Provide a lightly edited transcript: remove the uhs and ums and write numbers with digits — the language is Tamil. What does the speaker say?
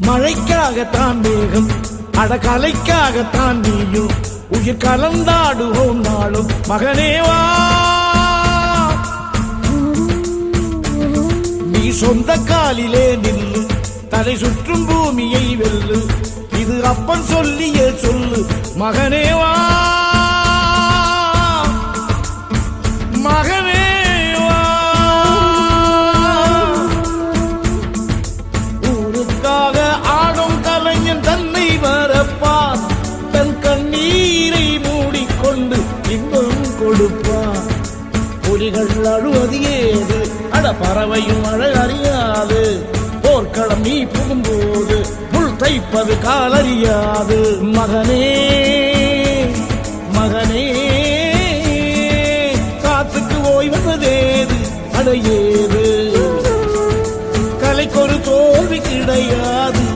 மழைக்காகத்தான் மேகம், அடகலைக்காகத்தான் நீயும் உயிர் கலந்தாடுவோம் நாளும். மகனேவா நீ சொந்த காலிலே நில்லு, தலை சுற்றும் பூமியை வெல்லு. இது அப்பன் சொல்லிய சொல்லு. மகனேவா மகனேவா ஊருக்காக ஆடும் கலைஞன் தன்னை மறப்பான், தன் கண்ணீரை மூடிக்கொண்டு இன்பம் கொடுப்பான். புலிகள் அழுவது ஏது, அட பறவையும் அழ அறியாது. போர்க்களம் நீ புகும்போது முள் தைப்பது காலறியாது. மகனே மகனே காத்துக்கு ஓய்வதேது, அடையேது கலைக்கொரு தோல்வி கிடையாது.